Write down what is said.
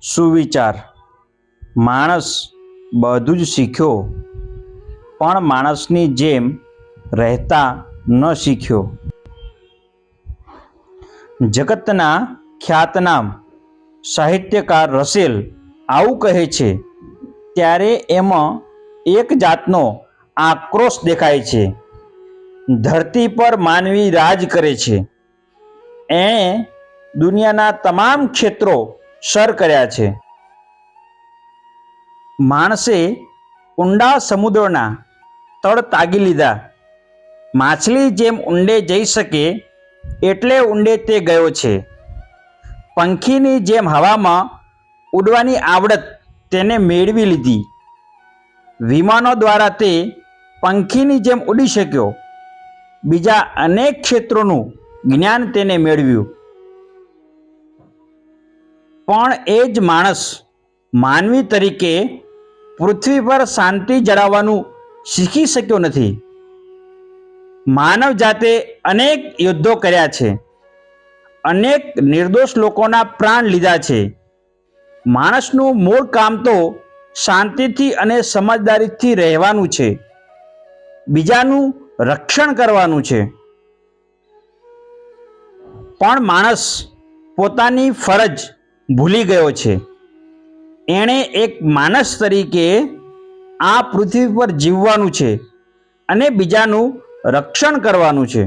સુવિચાર. માણસ બધું જ શીખ્યો, પણ માણસની જેમ રહેતા ન શીખ્યો. જગતના ખ્યાતનામ સાહિત્યકાર રસેલ આવું કહે છે ત્યારે એમાં એક જાતનો આક્રોશ દેખાય છે. ધરતી પર માનવી રાજ કરે છે. એણે દુનિયાના તમામ ક્ષેત્રો સર કર્યા છે. માણસે ઊંડા સમુદ્રના તળ તાગી લીધા. માછલી જેમ ઊંડે જઈ શકે એટલે ઊંડે તે ગયો છે. પંખીની જેમ હવામાં ઉડવાની આવડત તેને મેળવી લીધી. વિમાનો દ્વારા તે પંખીની જેમ ઉડી શક્યો. બીજા અનેક ક્ષેત્રોનું જ્ઞાન તેને મેળવ્યું. પણ એ જ માણસ માનવી તરીકે પૃથ્વી પર શાંતિ જાળવવાનું શીખી શક્યો નથી. માનવ જાતે અનેક યુદ્ધો કર્યા છે. અનેક નિર્દોષ લોકોના પ્રાણ લીધા છે. માણસનું મૂળ કામ તો શાંતિથી અને સમજદારીથી રહેવાનું છે. બીજાનું રક્ષણ કરવાનું છે. પણ માણસ પોતાની ફરજ ભૂલી ગયો છે. એણે એક માણસ તરીકે આ પૃથ્વી પર જીવવાનું છે અને બીજાનું રક્ષણ કરવાનું છે.